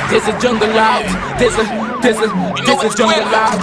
There's a jungle out. There's a jungle out.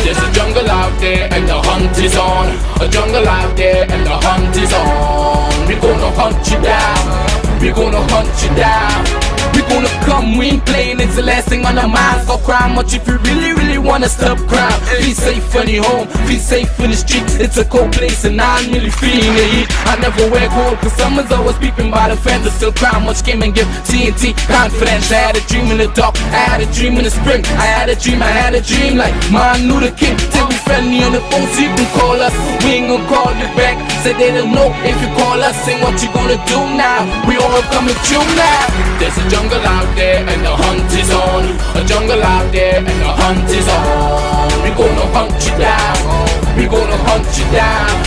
There's a jungle out there and the hunt is on. A jungle out there and the hunt is on. We gonna hunt you down. We gonna hunt you down. We gonna come, we ain't playing, it's the last thing on our minds. Go crime much if you really wanna stop crime. Be safe when you're home, be safe in the streets. It's a cold place and I'm really feeling the heat. I never wear gold cause someone's always peeping by the fence. I still crime much came and give TNT confidence. I had a dream in the dark, I had a dream in the spring. I had a dream like Martin Luther King. Till we friendly on the phone so you can call us. We ain't gonna call you back. Say they don't know if you call us. Say what you gonna do now. We all coming true now. There's a jungle out there and the hunt is on. A jungle out there and the hunt is on. We gonna hunt you down. We gonna hunt you down.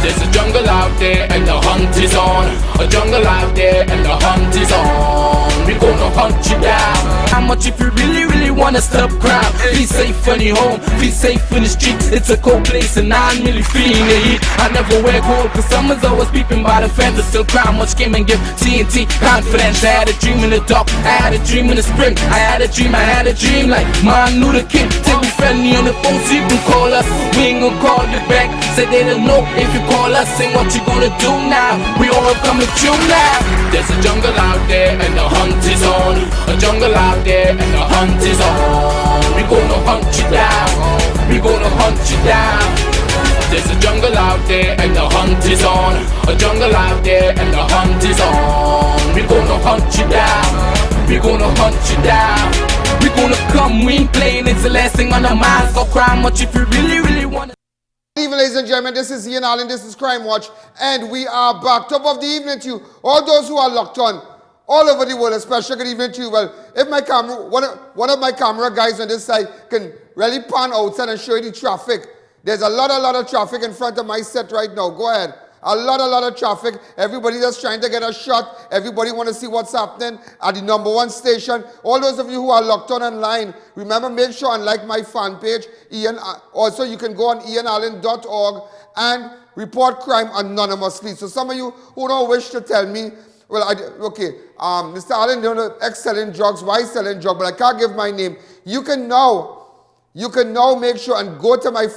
There's a jungle out there and the hunt is on. A jungle out there and the hunt is on. We gonna hunt you down. How much if you really wanna stop crime? Be safe when you're home, be safe in the streets. It's a cold place and I'm really feeling the heat. I never wear gold cause someone's always peeping by the fence. I still crime much came and give TNT confidence. I had a dream in the dark, I had a dream in the spring. I had a dream like Martin Luther King. Till we friendly on the phone so you can call us. We ain't gonna call you back. Say they don't know if you call us. Say what you gonna do now. We all coming true now. There's a jungle out there and the hunt is on. A jungle out there and the hunt is on. We gonna hunt you down. We gonna hunt you down. There's a jungle out there and the hunt is on. A jungle out there and the hunt is on. We gonna hunt you down. We gonna hunt you down. We gonna come, we ain't playing, it's the last thing on our minds. Go crime much if you really wanna. Good evening, ladies and gentlemen, this is I.A.N, this is Crime Watch, and we are back. Top of the evening to you, all those who are locked on, all over the world, especially good evening to you. Well, if my camera, one of my camera guys on this side can really pan outside and show you the traffic. There's a lot of traffic in front of my set right now. Go ahead. A lot of traffic. Everybody just trying to get a shot. Everybody want to see what's happening at the #1 station. All those of you who are locked on online, remember, make sure and like my fan page. Also, you can go on ianallen.org and report crime anonymously. So some of you who don't wish to tell me, well, Mr. Allen, you know, ex-selling drugs, why selling drugs, but I can't give my name. You can now make sure and go to my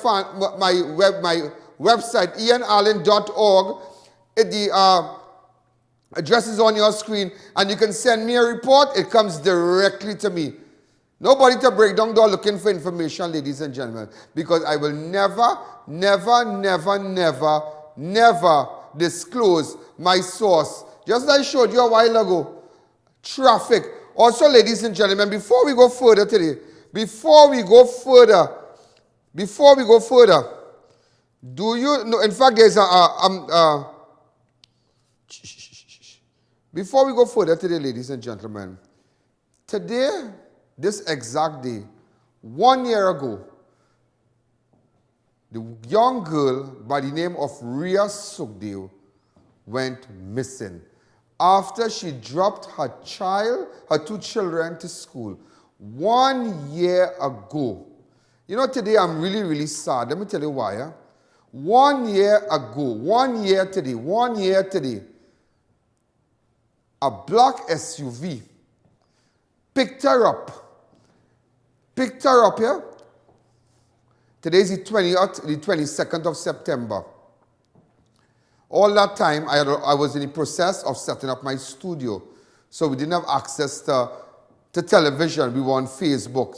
website, ianallen.org. The address is on your screen, and you can send me a report. It comes directly to me. Nobody to break down door looking for information, ladies and gentlemen, because I will never disclose my source. Just like I showed you a while ago, traffic. Also, ladies and gentlemen, before we go further today, before we go further, do you know, in fact, there's before we go further today, ladies and gentlemen, today, this exact day, 1 year ago, the young girl by the name of SOOKDEO went missing after she dropped her two children to school 1 year ago. You know, today I'm really sad. Let me tell you why. 1 year ago, 1 year today, a black SUV picked her up here. Today's the 22nd of September. All that time, I was in the process of setting up my studio. So we didn't have access to television. We were on Facebook,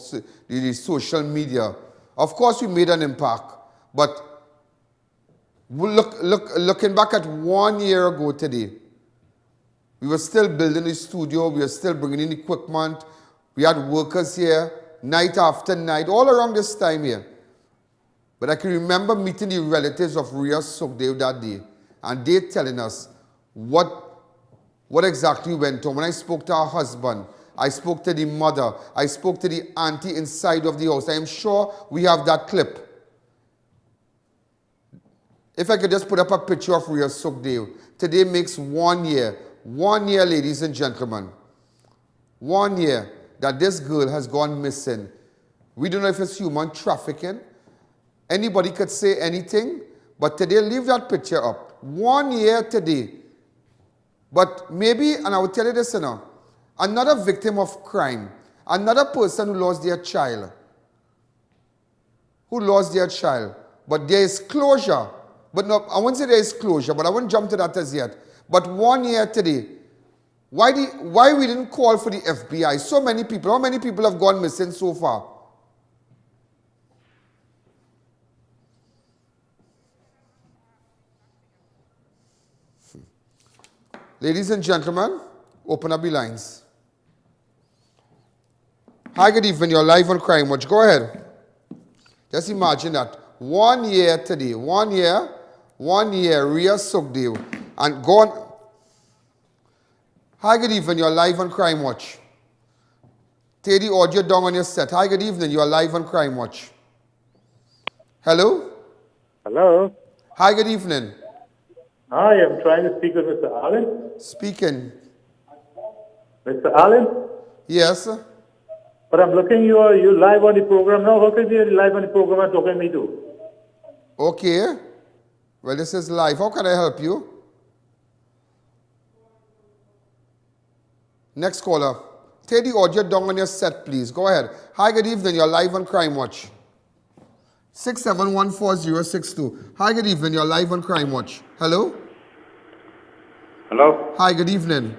the social media. Of course, we made an impact. But looking back at 1 year ago today, we were still building the studio. We were still bringing in equipment. We had workers here, night after night, all around this time here. But I can remember meeting the relatives of SOOKDEO that day, and they telling us what exactly went on. When I spoke to her husband, I spoke to the mother, I spoke to the auntie inside of the house. I am sure we have that clip. If I could just put up a picture of SOOKDEO. Today makes 1 year. 1 year, ladies and gentlemen. 1 year that this girl has gone missing. We don't know if it's human trafficking. Anybody could say anything, but today, leave that picture up. 1 year today But maybe, and I will tell you this, another victim of crime, another person who lost their child, but there is closure. But no, I won't say there is closure, but I won't jump to that as yet. But 1 year today, why we didn't call for the FBI? So many people, how many people have gone missing so far? Ladies and gentlemen, open up the lines. Hi, good evening. You're live on Crime Watch. Go ahead. Just imagine that. 1 year today. 1 year. 1 year. Real SOOKDEO. And go on. Hi, good evening. You're live on Crime Watch. Take the audio down on your set. Hi, good evening. You're live on Crime Watch. Hello? Hello? Hi, good evening. Hi, I'm trying to speak with Mr. Allen. Speaking. Mr. Allen? Yes. But I'm looking, you live on the program now. How can you be live on the program and talking to me too? Okay. Well, this is live. How can I help you? Next caller. Take the audio down on your set, please. Go ahead. Hi, good evening. You're live on Crime Watch. 6714062. Hi, good evening. You're live on Crime Watch. Hello? Hello? Hi, good evening.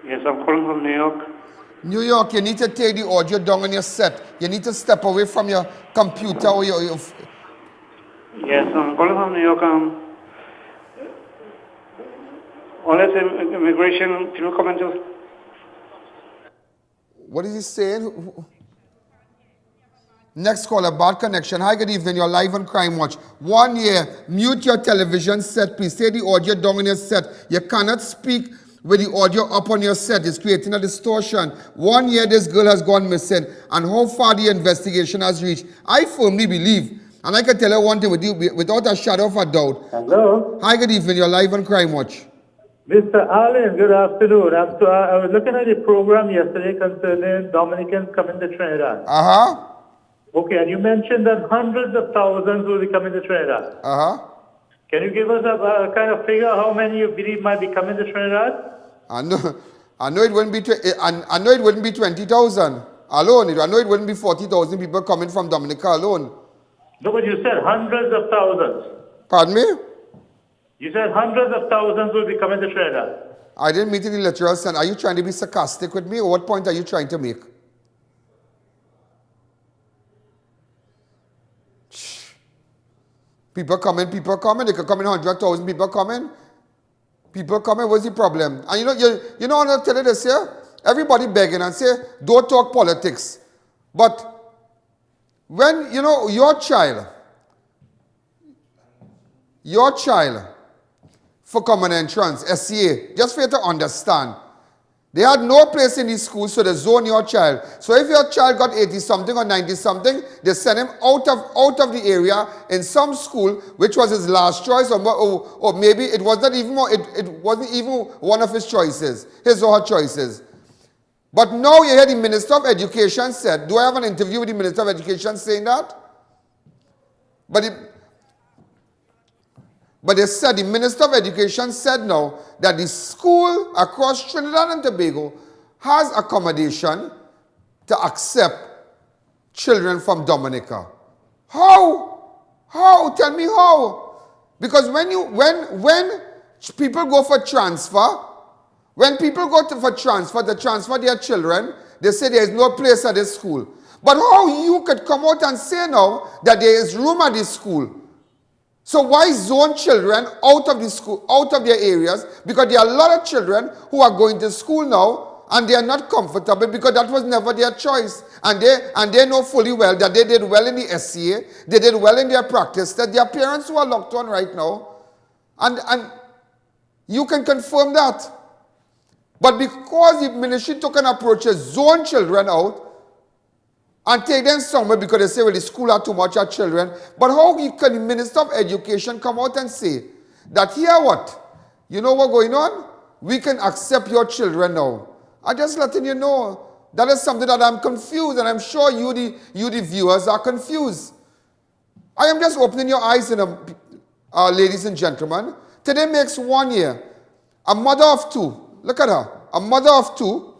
Yes, I'm calling from New York. New York, you need to take the audio down on your set. You need to step away from your computer or your Yes, I'm calling from New York. Unless immigration, can you come into... What is he saying? Next caller, bad connection. Hi, good evening. You're live on Crime Watch. 1 year. Mute your television set, please. Take the audio down on your set. You cannot speak with the audio up on your set. It's creating a distortion. 1 year this girl has gone missing. And how far the investigation has reached. I firmly believe, and I can tell you one thing with you, without a shadow of a doubt. Hello? Hi, good evening. You're live on Crime Watch. Mr. Allen, good afternoon. I was looking at the program yesterday concerning Dominicans coming to Trinidad. Uh-huh. Okay, and you mentioned that hundreds of thousands will be coming to Trinidad. Uh-huh. Can you give us a kind of figure how many you believe might be coming to Trinidad? I know it wouldn't be 20,000 alone. I know it wouldn't be 40,000 people coming from Dominica alone. No, but you said hundreds of thousands. Pardon me? You said hundreds of thousands will be coming to Trinidad. I didn't mean it in the literal sense. Are you trying to be sarcastic with me, or what point are you trying to make? People coming. They could come in 100,000 people coming. People coming, what's the problem? And you know what I'll tell you this here? Everybody begging and say, don't talk politics. But when, your child, for common entrance, SCA, just for you to understand, they had no place in these schools, so they zone your child. So if your child got 80-something or 90-something, they send him out of the area in some school, which was his last choice, or maybe it wasn't even one of his choices, his or her choices. But now you hear the Minister of Education said, do I have an interview with the Minister of Education saying that? But they said, the Minister of Education said now that the school across Trinidad and Tobago has accommodation to accept children from Dominica. How? Tell me how. Because when people go for transfer, to transfer their children, they say there is no place at this school. But how you could come out and say now that there is room at this school? So why zone children out of the school, out of their areas? Because there are a lot of children who are going to school now and they are not comfortable because that was never their choice. And they know fully well that they did well in the SCA, they did well in their practice, that their parents who are locked on right now. And you can confirm that. But because the ministry took an approach to zone children out, and take them somewhere because they say, well, the school are too much of children. But how can the Minister of Education come out and say that here what? You know what's going on? We can accept your children now. I'm just letting you know. That is something that I'm confused, and I'm sure you the viewers are confused. I am just opening your eyes. ladies and gentlemen. Today makes 1 year. A mother of 2. Look at her. A mother of 2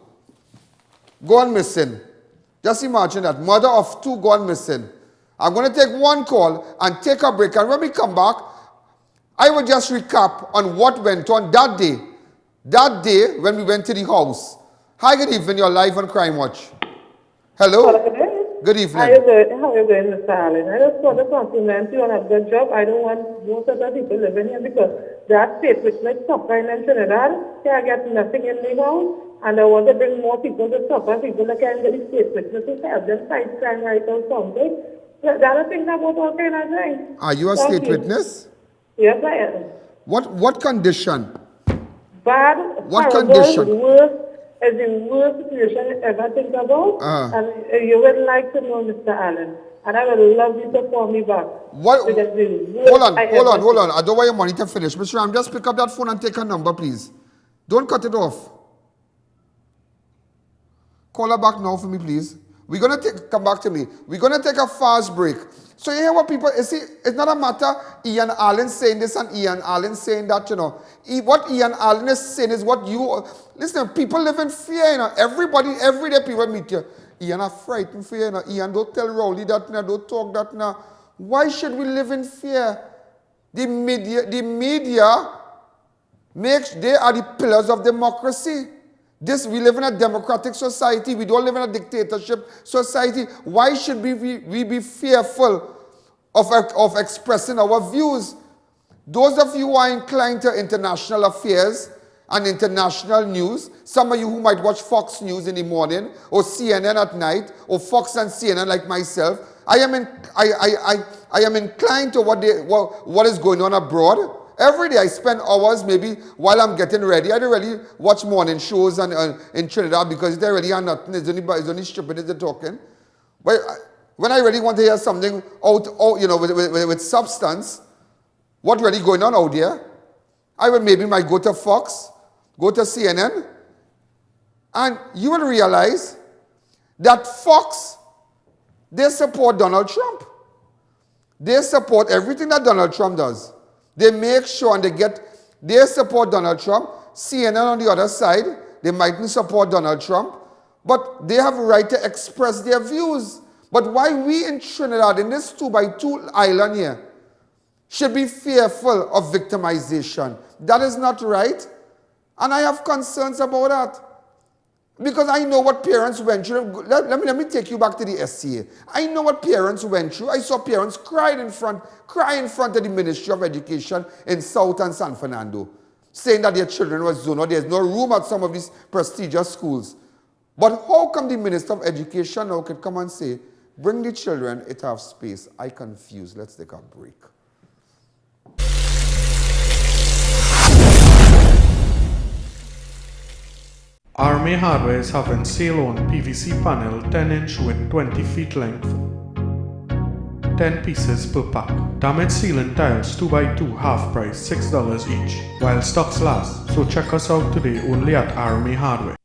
gone missing. Just imagine that. Mother of 2 gone missing. I'm going to take one call and take a break. And when we come back, I will just recap on what went on that day. That day when we went to the house. Hi, good evening. You're live on Crime Watch. Hello. Good evening. How are you doing, Mr. Allen? I just want to compliment you on a good job. I don't want most of the people living here because that state which makes supper in Trinidad, can't get nothing in the house. And I want to bring more people to supper, people that can get the state witnesses to help them fight crime right or something. The other thing about all kind of things. Are you a state witness? Yes, I am. What condition? Bad, what horrible, condition? Worst, is the worst situation you ever think about. And you would like to know, Mr. Allen. And I would love you to call me back. What? Hold on. I don't want your money to finish. Mr. Ram, just pick up that phone and take her number, please. Don't cut it off. Call her back now for me, please. We're going to come back to me. We're going to take a fast break. So you hear what people, you see, it's not a matter I.A.N. Allen saying this and I.A.N. Allen saying that, you know. What I.A.N. Allen is saying is what you, listen, people live in fear, you know. Everybody, every day people meet you. I.A.N. are frightened for you, you know. I.A.N. don't tell Rowley that now, don't talk that now. Why should we live in fear? The media makes, they are the pillars of democracy. We live in a democratic society. We don't live in a dictatorship society. Why should we be fearful of expressing our views? Those of you who are inclined to international affairs and international news, some of you who might watch Fox News in the morning or CNN at night or Fox and CNN like myself, I am inclined to what is going on abroad. Every day I spend hours maybe while I'm getting ready. I don't really watch morning shows in Trinidad because there really are nothing. It's only stupid they're talking. But when I really want to hear something out you know, with substance, what really going on out there, I will might go to Fox, go to CNN, and you will realize that Fox, they support Donald Trump. They support everything that Donald Trump does. They make sure and they support Donald Trump. CNN on the other side, they mightn't support Donald Trump, but they have a right to express their views. But why we in Trinidad, in this 2x2 island here, should be fearful of victimization? That is not right. And I have concerns about that. Because I know what parents went through. Let me take you back to the SCA. I know what parents went through. I saw parents cry in front of the Ministry of Education in South and San Fernando, saying that their children were zoned out. There's no room at some of these prestigious schools. But how come the Minister of Education now can come and say, bring the children, it have space? I confused. Let's take a break. Army Hardware is having sale on PVC panel 10-inch with 20 feet length. 10 pieces per pack. Damaged ceiling tiles 2x2 half price $6 each while stocks last. So check us out today only at Army Hardware.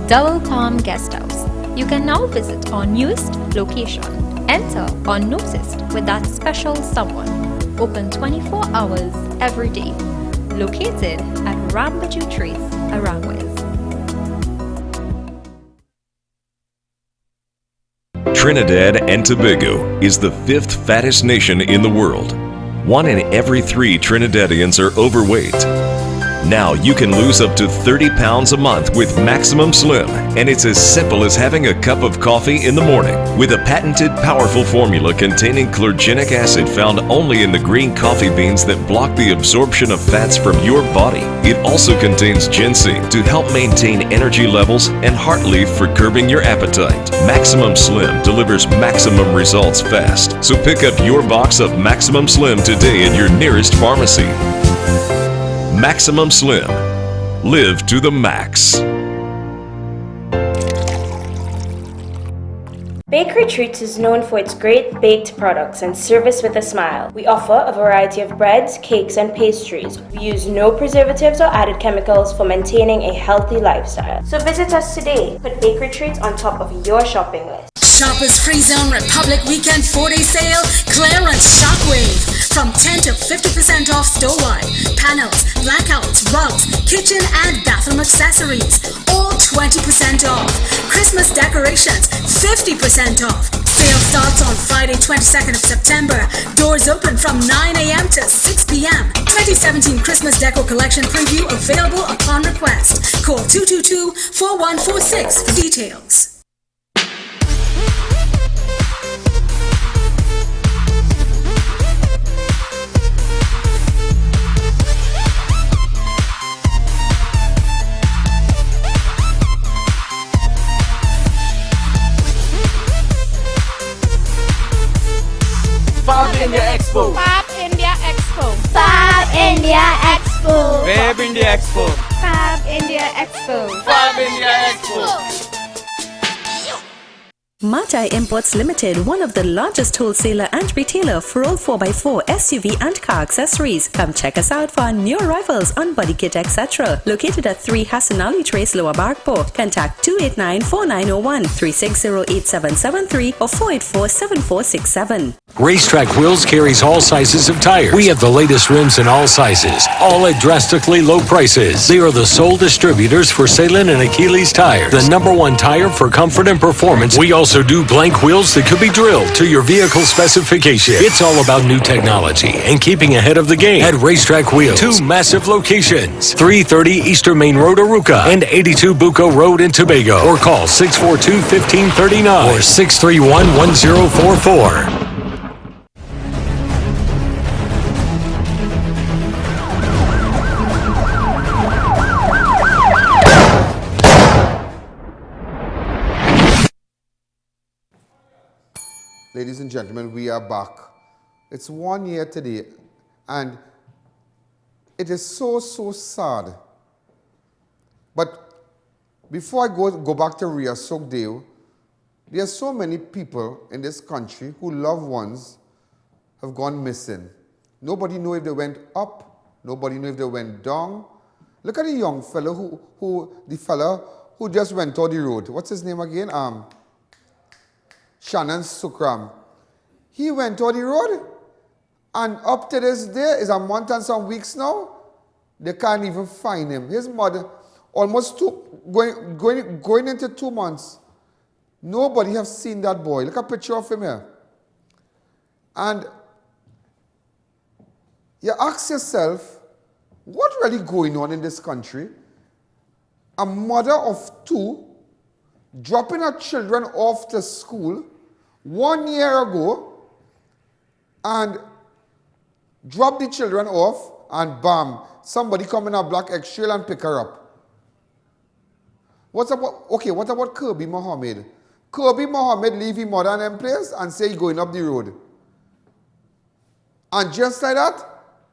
Double Palm Guest House. You can now visit our newest location. Enter unnoticed with that special someone. Open 24 hours every day. Located at Rambaju Trace, Arangwes. Trinidad and Tobago is the 5th fattest nation in the world. 1 in every 3 Trinidadians are overweight. Now you can lose up to 30 pounds a month with Maximum Slim, and it's as simple as having a cup of coffee in the morning. With a patented powerful formula containing chlorogenic acid found only in the green coffee beans that block the absorption of fats from your body. It also contains ginseng to help maintain energy levels and heart leaf for curbing your appetite. Maximum Slim delivers maximum results fast. So pick up your box of Maximum Slim today at your nearest pharmacy. Maximum Slim. Live to the max. Bakery Treats is known for its great baked products and service with a smile. We offer a variety of breads, cakes, and pastries. We use no preservatives or added chemicals for maintaining a healthy lifestyle. So visit us today. Put Bakery Treats on top of your shopping list. Shoppers Free Zone Republic Weekend 4-day sale. Clearance Shockwave. From 10 to 50% off store-wide. Panels, blackouts, rugs, kitchen and bathroom accessories. All 20% off. Christmas decorations, 50% off. Sale starts on Friday, 22nd of September. Doors open from 9 a.m. to 6 p.m. 2017 Christmas Deco Collection preview available upon request. Call 222-4146 for details. Fab India Expo. Fab India Expo. Fab India Expo. Fab India Expo. Fab India Expo. Fab India Expo. Matai Imports Limited, one of the largest wholesaler and retailer for all 4x4 SUV and car accessories. Come check us out for our new arrivals on body kit etc. Located at 3 Hassan Ali Trace, Lower Barkpore. Contact 289-4901, 360-8773 or 484-7467. Racetrack Wheels carries all sizes of tires. We have the latest rims in all sizes, all at drastically low prices. They are the sole distributors for Salem and Achilles tires, the #1 tire for comfort and performance. We also do blank wheels that could be drilled to your vehicle specification. It's all about new technology and keeping ahead of the game. At Racetrack Wheels, 2 massive locations, 330 Eastern Main Road, Aruca, and 82 Bucco Road in Tobago. Or call 642-1539 or 631-1044. Ladies and gentlemen, we are back. It's 1 year today, and it is so sad. But before I go back to Ria SOOKDEO, there are so many people in this country who loved ones have gone missing. Nobody knows if they went up, nobody knows if they went down. Look at the young fellow the fella who just went on the road. What's his name again? Shannon Sukram. He went on the road, and up to this day, is a month and some weeks now, they can't even find him. His mother, almost going into 2 months, nobody have seen that boy. Look at a picture of him here. And you ask yourself, what really going on in this country? A mother of 2 dropping her children off to school 1 year ago, and drop the children off, and bam, somebody come in a black X-trail and pick her up. What about Kirby Mohammed? Kirby Mohammed leave his mother and them place and say he going up the road. And just like that,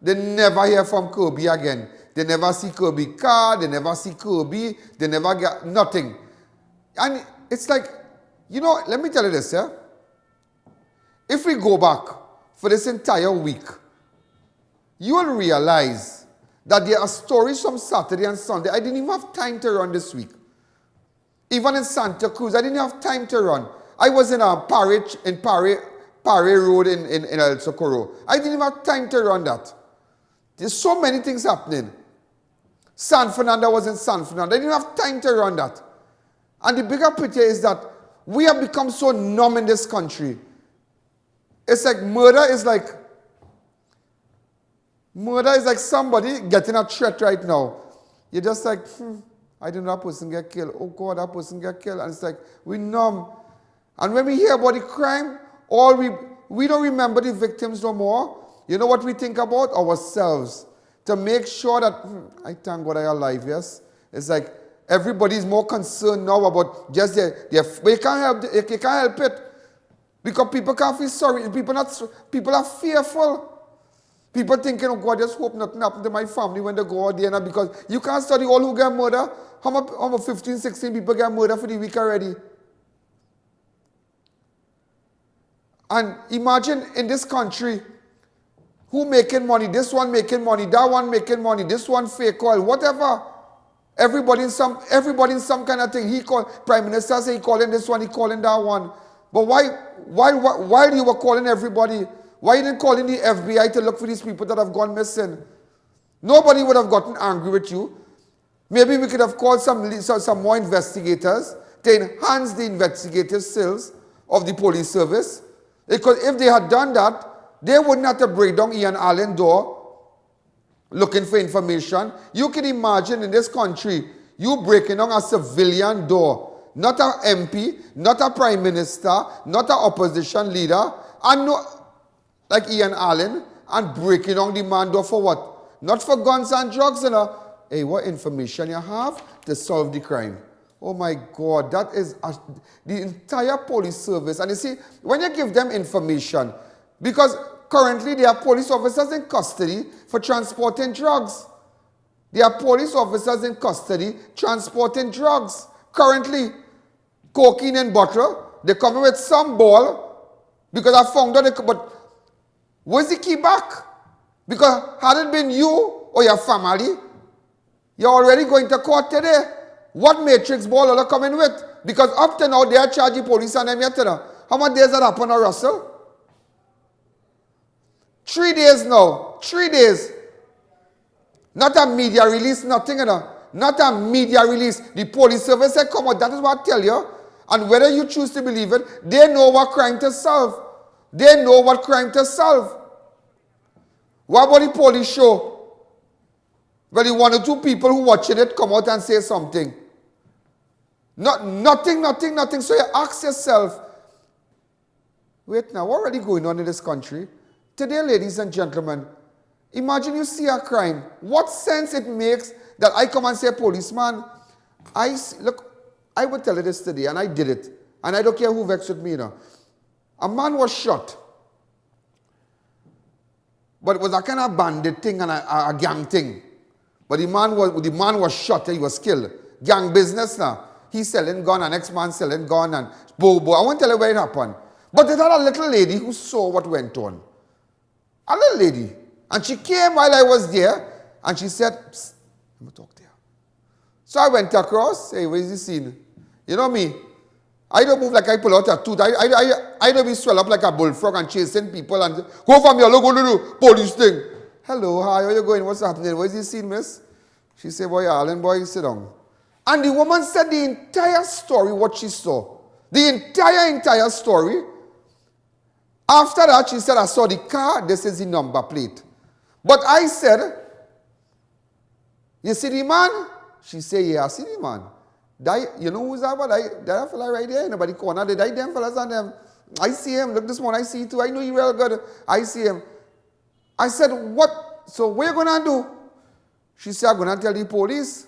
they never hear from Kirby again. They never see Kirby car, they never see Kirby, they never get nothing. And it's like, you know, let me tell you this, yeah? If we go back for this entire week, you will realize that there are stories from Saturday and Sunday. I didn't even have time to run this week. Even in Santa Cruz, I didn't have time to run. I was in Parry Road in El Socorro. I didn't even have time to run that. There's so many things happening. San Fernando was in San Fernando. I didn't have time to run that. And the bigger picture is that we have become so numb in this country. It's like murder is like somebody getting a threat right now. You're just like, I don't know, that person get killed. Oh God, that person get killed. And it's like, we numb. And when we hear about the crime, we don't remember the victims no more. You know what we think about? Ourselves. To make sure that, I thank God I am alive, yes? It's like, everybody's more concerned now about just but you can't help it. Because people can't feel sorry. People are fearful. People thinking, oh God, just hope nothing happened to my family when they go out there. Because you can't study all who get murdered. How much 15, 16 people get murdered for the week already? And imagine in this country, who making money? This one making money, that one making money, this one fake oil, whatever. Everybody in some kind of thing. He called, Prime Minister say he calling this one, he calling that one. But while you were calling everybody, why you didn't call in the FBI to look for these people that have gone missing? Nobody would have gotten angry with you. Maybe we could have called some more investigators to enhance the investigative skills of the police service. Because if they had done that, they wouldn't have to break down Ian Allen's door looking for information. You can imagine in this country, you breaking down a civilian door, not an MP, not a prime minister, not an opposition leader, and no, like Ian Allen, and breaking down the man door for what? Not for guns and drugs, you know. Hey, what information you have to solve the crime? Oh my God, that is the entire police service. And you see, when you give them information, because currently there are police officers in custody for transporting drugs. There are police officers in custody transporting drugs. Currently, cocaine in bottle, they come in with some ball, because I found out, but where's the key back? Because had it been you or your family, you're already going to court today. What matrix ball are they coming with? Because up to now, they are charging police and them yet. How many days that happened, Russell? 3 days now. 3 days. Not a media release, nothing, you know. Not a media release. The police service said, come on, that is what I tell you. And whether you choose to believe it, they know what crime to solve. They know what crime to solve. What about the police show? Well, the 1 or 2 people who watching it come out and say something. Nothing. So you ask yourself, wait now, what really going on in this country? Today, ladies and gentlemen, imagine you see a crime. What sense it makes that I come and say, policeman, look, I would tell you this today, and I did it. And I don't care who vexed with me now. A man was shot. But it was a kind of bandit thing and a gang thing. But the man was shot, he was killed. Gang business now. He's selling gun, and next man selling gun, and I won't tell you where it happened. But there had a little lady who saw what went on. A little lady. And she came while I was there, and she said, psst, let me talk to you. So I went across, hey, where's the scene? You know me, I don't move like I pull out a tooth. I don't be swell up like a bullfrog and chasing people and go from here, look, go to the police thing. Hello, hi, where you going? What's happening? Where's the scene, miss? She said, boy, Allen, boy, sit down. And the woman said the entire story, what she saw. The entire story. After that, she said, I saw the car, this is the number plate. But I said, you see the man? She said, yeah, I see the man. You know who's that? That fella right there, nobody corner. They died them fellas and them. I see him. Look, this one, I see too. I know you real good. I see him. I said, what? So what are you going to do? She said, I'm going to tell the police.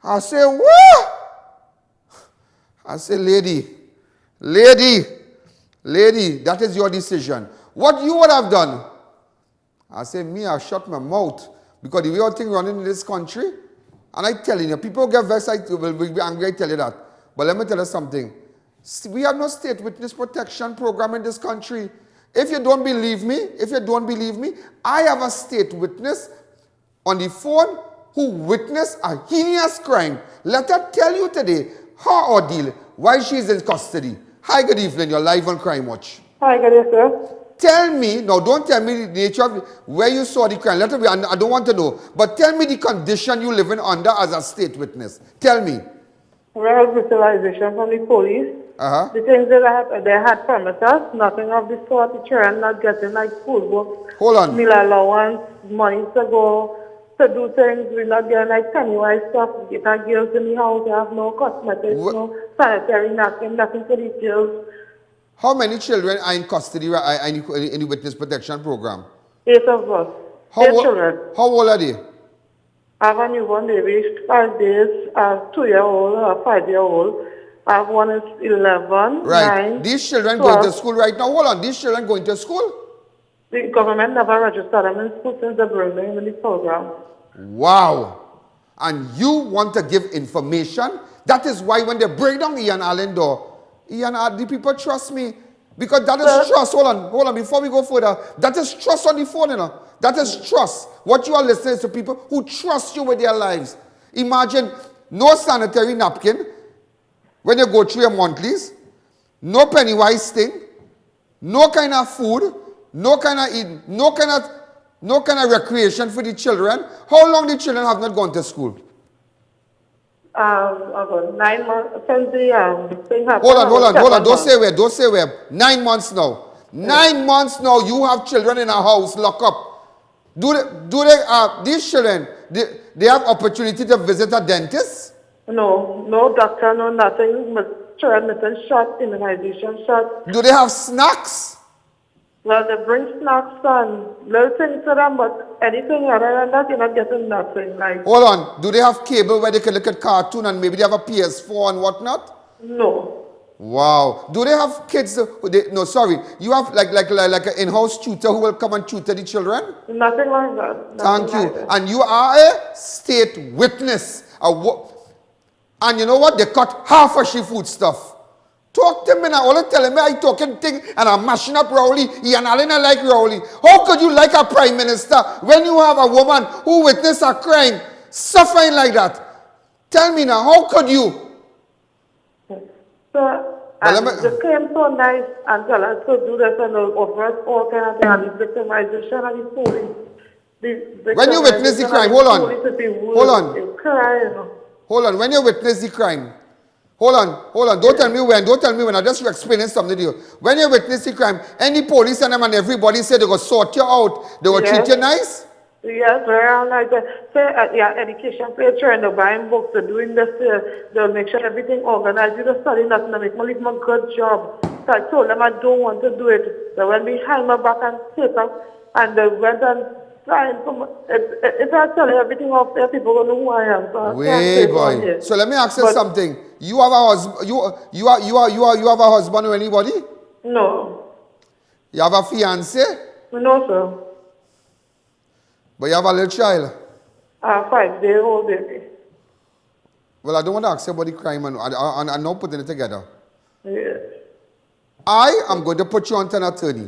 I said, what? I said, lady, that is your decision. What you would have done? I said, me, I shut my mouth. Because the way all things running in this country, and I telling you, people get vexed, will be angry, I tell you that. But let me tell you something. We have no state witness protection program in this country. If you don't believe me, I have a state witness on the phone who witnessed a heinous crime. Let her tell you today her ordeal while she is in custody. Hi, good evening. You're live on Crime Watch. Hi, good evening, sir. Tell me, no, don't tell me the nature of where you saw the crime. Let it be, I don't want to know. But tell me the condition you living under as a state witness. Tell me. Well, brutalization from the police. The things that they had promised us, nothing of the sort. The children not getting like food books, meal allowance, money to go to do things. We're not getting like Pennywise stuff. We get our girls in the house. We have no cosmetics, no sanitary napkin, nothing for the girls. How many children are in custody in the witness protection program? 8 of us. 8 children. How old are they? I have a newborn baby, 5 days. I have a 2-year-old, a 5-year-old. I have one is 11, right. 9, These children 12. going to school right now. Hold on. These children going to school? The government never registered them in school since they brought them in the program. Wow. And you want to give information? That is why when they break down Ian Allen door, the people trust me. Because that is trust. Hold on. Before we go further, that is trust on the phone, you know. That is trust. What you are listening to people who trust you with their lives. Imagine no sanitary napkin. when you go through your monthlies, no penny wise thing, no kind of food, no kind of eating, no kind of recreation for the children. How long the children have not gone to school? About 9 months since the thing happened. Hold on. Don't say where. 9 months now. 9 months now. You have children in a house locked up. These children, they have opportunity to visit a dentist? No doctor, no nothing. Nothing shot, immunization shot. Do they have snacks? Well, they bring snacks and little things to them, but anything other than that, you're not getting nothing. Like, hold on. Do they have cable where they can look at cartoon and maybe they have a PS4 and whatnot? No. Wow. Do they have kids? No, sorry. You have like an in-house tutor who will come and tutor the children? Nothing like that. Thank you. And you are a state witness. And you know what? They cut half of she food stuff. Talk to me now. All telling me I talking thing and I'm mashing up Rowley. And I don't like Rowley. How could you like a prime minister when you have a woman who witnessed a crime suffering like that? Tell me now, how could you? So, they came so nice and tell us to do this and offer us all kind of thing and the victimization and the police. When you witness the crime, hold on. Hold on. When you witness the crime, hold on. Don't tell me when. I'm just explaining something to you. When you witness the crime, any police and them and everybody say they will sort you out. They will treat you nice? Yes, very nice. Say, education for your children, they're buying books, they're doing this, they'll make sure everything organized. You just study nothing, they make me leave my good job. So I told them I don't want to do it. They went behind my back and take up, and they went and signed for me. If I tell you everything off there, people will know who I am. So wait, boy. So let me ask you something. You have a husband? You have a husband or anybody? No. You have a fiance? No, sir. But you have a little child? 5-day-old baby. Well, I don't want to ask you about the crime and I'm not putting it together. Yes. I am going to put you on to an attorney.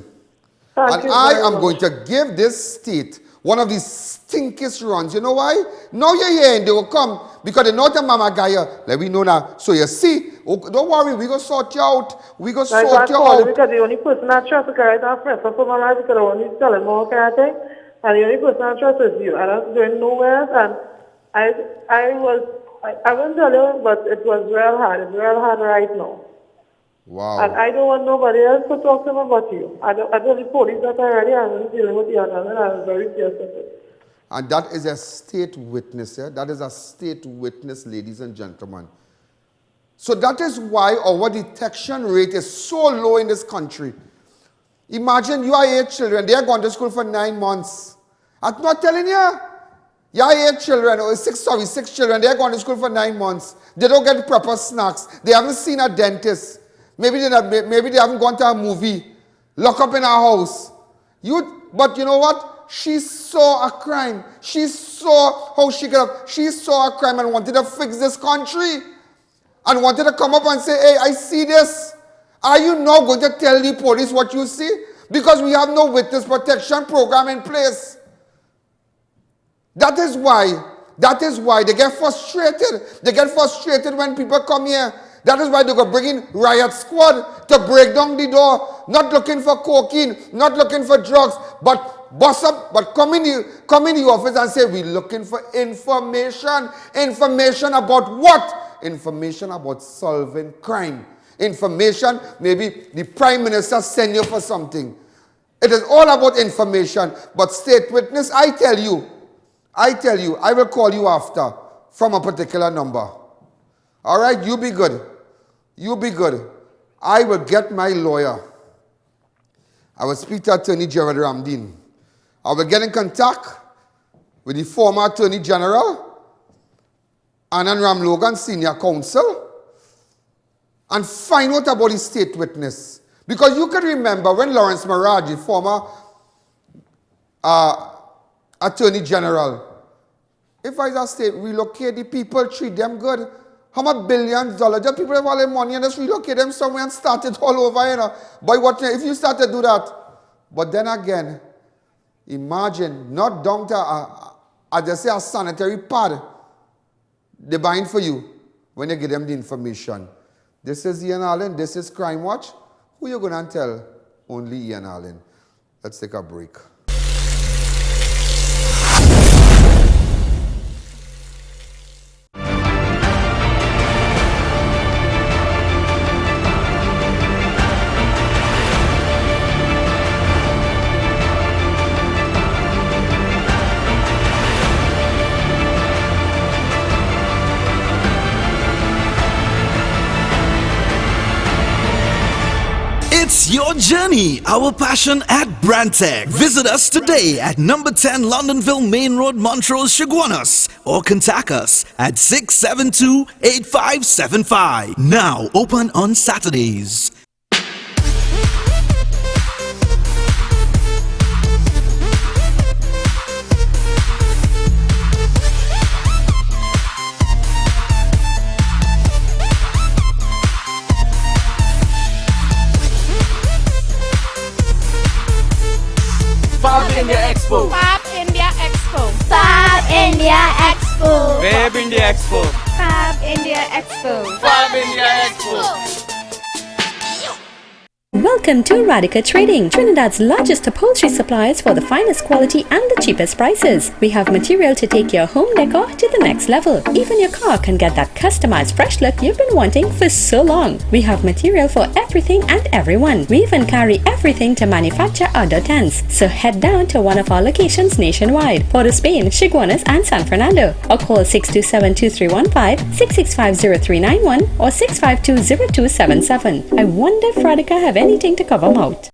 Thank you I very am much. going to give this state one of these stinkiest runs. You know why? Now you're here and they will come because they know the mama guy. Let me know now. So you see, don't worry, we going to sort you out. We going to sort you out. Because the only person I trust to carry that press for my life because I want to tell him all kind of thing. And the only person I trust is you. And I'm going nowhere. And I won't tell you, but it was real hard. It's real hard right now. Wow. And I don't want nobody else to talk to me but you. I don't the police that already I'm dealing with the other and I'm very sensitive. And that is a state witness, yeah? That is a state witness, ladies and gentlemen. So that is why our detection rate is so low in this country. Imagine you are 8 children, they are going to school for 9 months. I'm not telling you. You are 8 children, or 6 children, they are going to school for 9 months. They don't get proper snacks. They haven't seen a dentist. Maybe they haven't gone to a movie. Lock up in a house. But you know what? She saw a crime. She saw how she saw a crime and wanted to fix this country. And wanted to come up and say, hey, I see this. Are you not going to tell the police what you see? Because we have no witness protection program in place. That is why they get frustrated. They get frustrated when people come here. That is why they go bring in riot squad to break down the door. Not looking for cocaine, not looking for drugs, but bust up, but come in the office and say, we're looking for information. Information about what? Information about solving crime. Information, maybe the Prime Minister send you for something. It is all about information. But state witness, I tell you, I will call you after from a particular number. All right, you be good. You be good. I will get my lawyer. I will speak to Attorney Gerald Ramdeen. I will get in contact with the former Attorney General, Anand Ram Logan, Senior Counsel, and find out about the state witness. Because you can remember when Lawrence Maraji, former Attorney General, if I just say relocate the people, treat them good, how much billions of dollars? Just people have all their money and just relocate them somewhere and start it all over, you know. By what if you start to do that? But then again, imagine not down to I just say a sanitary pad they're buying for you when you give them the information. This is Ian Allen. This is Crime Watch. Who you going to tell? Only Ian Allen. Let's take a break. It's your journey, our passion at Brandtech. Visit us today at number 10 Londonville Main Road, Montrose, Chaguanas, or contact us at 672-8575. Now open on Saturdays. Fab India Expo. Fab India Expo. Fab India Expo. Fab India Expo. Fab India Expo. Fab India Expo. Welcome to Radica Trading, Trinidad's largest upholstery suppliers for the finest quality and the cheapest prices. We have material to take your home decor to the next level. Even your car can get that customized fresh look you've been wanting for so long. We have material for everything and everyone. We even carry everything to manufacture outdoor tents. So head down to one of our locations nationwide, Port Spain, Chaguanas and San Fernando, or call 627-2315, 665-0391 or 652-0277. I wonder if Radica have anything to cover mouth.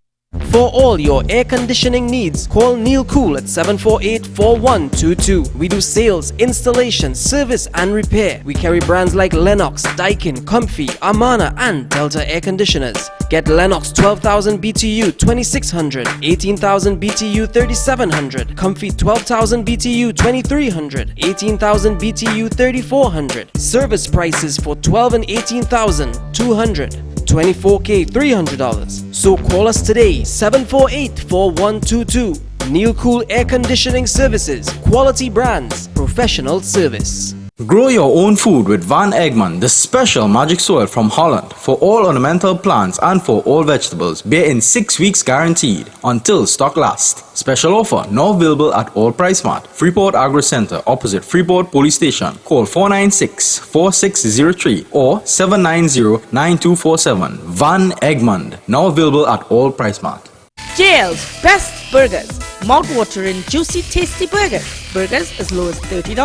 For all your air conditioning needs, call Neil Cool at 748-4122. We do sales, installation, service and repair. We carry brands like Lennox, Daikin, Comfy, Amana and Delta air conditioners. Get Lennox 12,000 BTU 2600, 18,000 BTU 3700, Comfy 12,000 BTU 2300, 18,000 BTU 3400. Service prices for 12 and 18,200. 24K $300. So call us today 748-4122. Neil Cool Air Conditioning Services, quality brands, professional service. Grow your own food with Van Egmond, the special magic soil from Holland for all ornamental plants and for all vegetables. Bear in 6 weeks guaranteed until stock lasts. Special offer now available at all Price Mart, Freeport Agro Center opposite Freeport Police Station. Call 496-4603 or 790-9247. Van Egmond now available at all Price Mart. JL's Best Burgers. Mouth-watering, juicy, tasty burgers. Burgers as low as $30.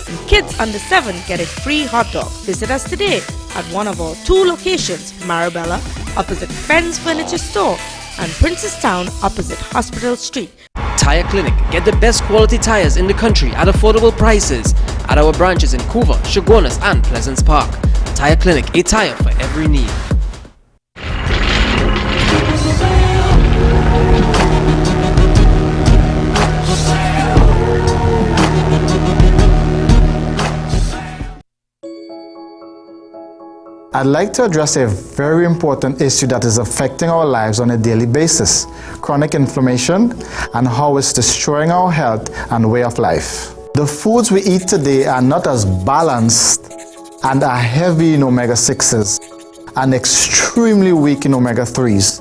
And kids under 7 get a free hot dog. Visit us today at one of our 2 locations, Marabella, opposite Fenn's Furniture Store, and Princestown, opposite Hospital Street. Tire Clinic. Get the best quality tires in the country at affordable prices at our branches in Couva, Chaguanas and Pleasance Park. Tire Clinic, a tire for every need. I'd like to address a very important issue that is affecting our lives on a daily basis: chronic inflammation and how it's destroying our health and way of life. The foods we eat today are not as balanced and are heavy in omega-6s and extremely weak in omega-3s.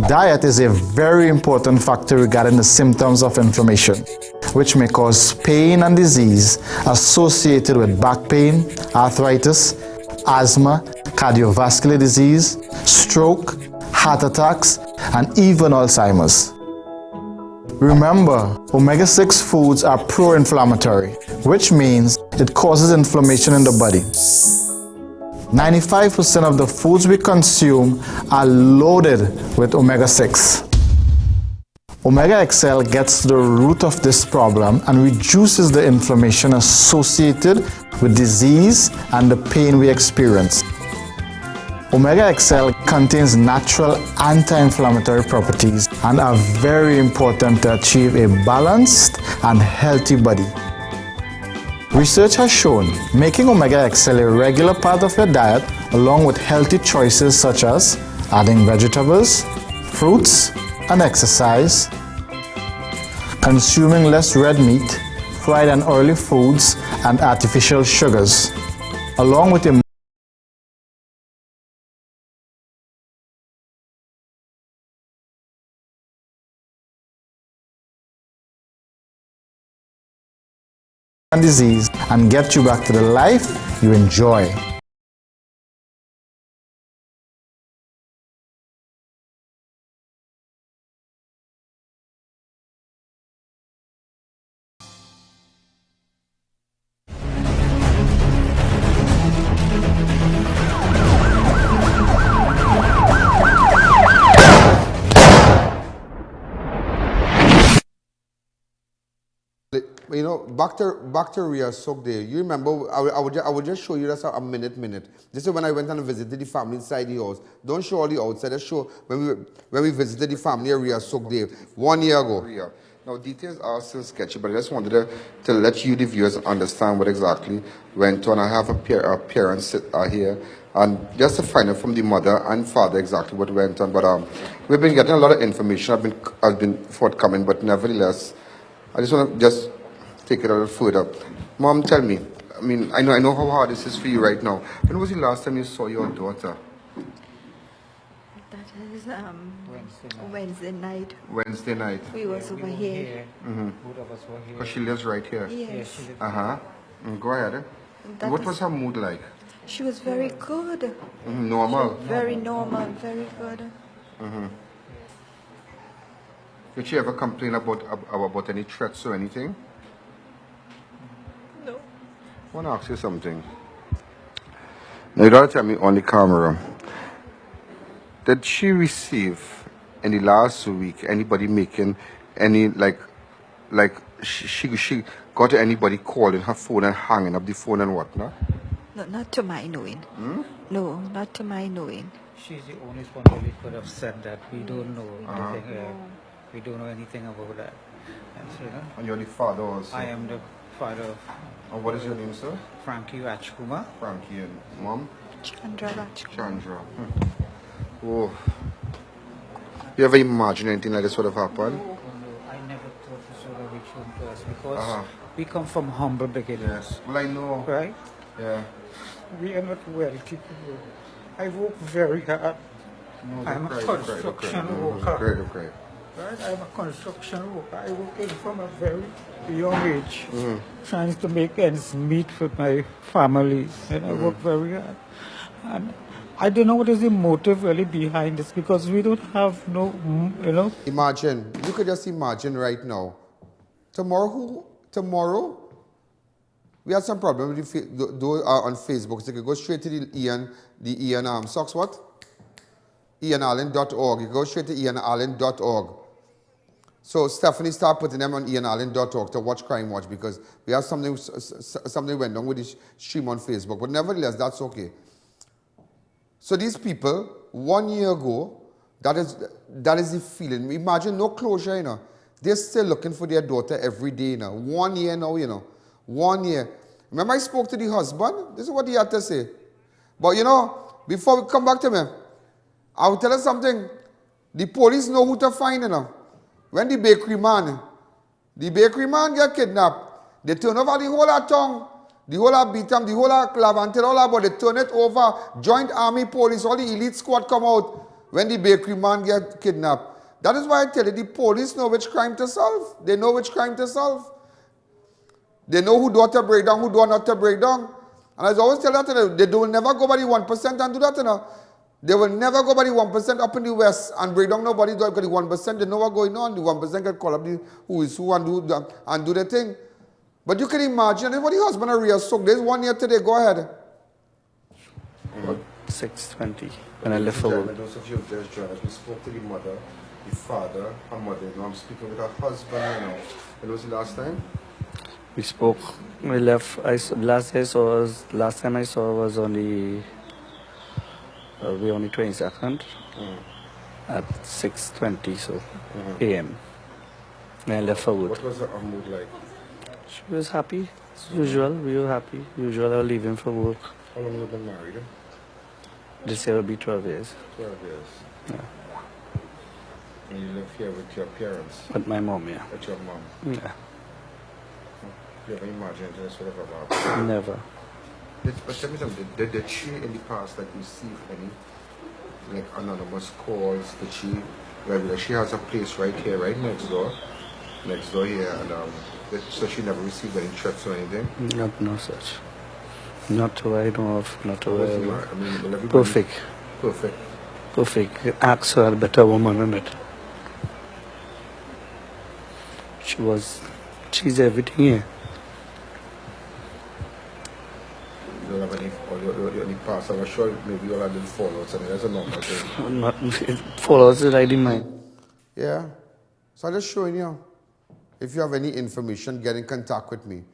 Diet is a very important factor regarding the symptoms of inflammation, which may cause pain and disease associated with back pain, arthritis, asthma, cardiovascular disease, stroke, heart attacks, and even Alzheimer's. Remember, omega-6 foods are pro-inflammatory, which means it causes inflammation in the body. 95% of the foods we consume are loaded with omega-6. Omega XL gets to the root of this problem and reduces the inflammation associated with disease and the pain we experience. Omega XL contains natural anti-inflammatory properties and are very important to achieve a balanced and healthy body. Research has shown making Omega XL a regular part of your diet, along with healthy choices such as adding vegetables, fruits, and exercise, consuming less red meat, fried and oily foods, and artificial sugars, along with a disease and get you back to the life you enjoy. You know, back to SOOKDEO. You remember, I would just show you that's a minute. This is when I went and visited the family inside the house. Don't show all the outside, just show when we visited the family area SOOKDEO 1 year ago. Now, details are still sketchy, but I just wanted to let you, the viewers, understand what exactly went on. I have parents here, and just to find out from the mother and father exactly what went on. But we've been getting a lot of information. I've been forthcoming, but nevertheless, I just want to take it a little further. Mom, tell me. I mean, I know how hard this is for you right now. When was the last time you saw your daughter? That is Wednesday night. Wednesday night. We was over here. Both of us were here. Because she lives right here. Yes. Go ahead. What was her mood like? She was very good. Normal. Very normal. Very good. Did she ever complain about any threats or anything? No. I want to ask you something. Now, you got to tell me on the camera. Did she receive in the last week anybody making any, like she got anybody calling her phone and hanging up the phone and whatnot? No, not to my knowing. No, not to my knowing. She's the only one really could have said that. We don't know anything. We don't know anything about that. And you're the father also? I am the father of... And what is your name, sir? Frankie Rajkumar. Frankie, and mom? Chandra Rajkumar. Chandra. Oh. You ever imagine anything like this would have happened? No, I never thought this would have reached to us because we come from humble beginnings. Yes. Well, I know. Right? Yeah. We are not wealthy people. I work very hard. No, I'm a construction worker. Great. Right? I'm a construction worker. I work from a very young age, trying to make ends meet for my family, and I work very hard. And I don't know what is the motive really behind this, because we don't have no, Imagine, you could just imagine right now. Tomorrow, we had some problem with on Facebook. So you could go straight to the I.A.N. socks, what? IANAllen.org. You go straight to IANAllen.org. So Stephanie started putting them on IANAllen.org to watch Crime Watch, because we have something went on with the stream on Facebook. But nevertheless, that's okay. So these people, 1 year ago, that is the feeling. Imagine no closure, you know. They're still looking for their daughter every day, you know. 1 year now, you know. 1 year. Remember I spoke to the husband? This is what he had to say. But you know, before we come back to me, I will tell you something. The police know who to find, you know. When the bakery man get kidnapped, they turn over the whole of town, the whole of Beetham, the whole of Clavantel, all about, they turn it over. Joint Army Police, all the elite squad come out when the bakery man get kidnapped. That is why I tell you, the police know which crime to solve. They know which crime to solve. They know who do to break down, who do not to break down. And I always tell that to them, they will never go by the 1% and do that, you know. They will never go by the 1% up in the West and break down nobody, because the 1%, they know what's going on. The 1% can call up who is who and do the thing. But you can imagine, what the husband and Rhea soak. There's 1 year today, go ahead. About 6:20 when I left for work. Those of you who just joined us, we spoke to the mother, the father, her mother. Now I'm speaking with her husband right now. When was the last time? We spoke. We left. Last time I saw was on the. We on the 22nd at 6:20 a.m. When I left for work. What was her mood like? She was happy, as usual. We were happy. Usual, I was leaving for work. How long have you been married? This year will be 12 years. 12 years. Yeah. And you live here with your parents? With my mom, yeah. With your mom? Yeah. You ever imagined this sort of about? Never. But tell me something, did she in the past receive any anonymous calls? Did she has a place right here, right next door here, and So she never received any threats or anything? No such. Not to I know of, not to I mean, well, everybody- Perfect. Perfect. Perfect. Ask her a better woman, isn't it? She's everything here. You don't have any, or any past, I'm sure maybe you all have been fallouts. I mean, that's a normal thing. Not followers is right in mind. Yeah. So I'm just showing you. If you have any information, get in contact with me.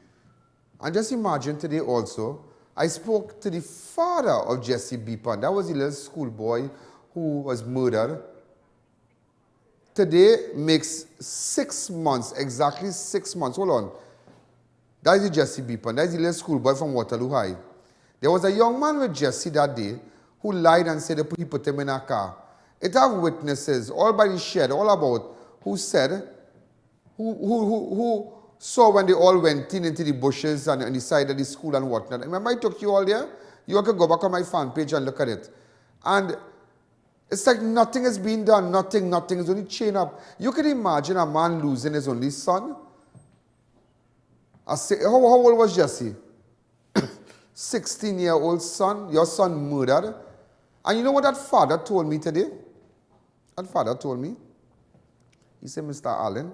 And just imagine today also, I spoke to the father of Jesse BEEPHAN. That was the little schoolboy who was murdered. Today makes 6 months, exactly 6 months. Hold on. That is the Jesse BEEPHAN. That is the little schoolboy from Waterloo High. There was a young man with Jesse that day who lied and said he put him in a car. It have witnesses, all by the shed, all about, who said, who saw when they all went into the bushes and on the side of the school and whatnot. Remember I took you all there? You can go back on my fan page and look at it. And it's like nothing is being done, nothing is only chain up. You can imagine a man losing his only son. How old was Jesse? 16-year-old son, your son murdered. And you know what that father told me today? That father told me. He said, Mr. Allen,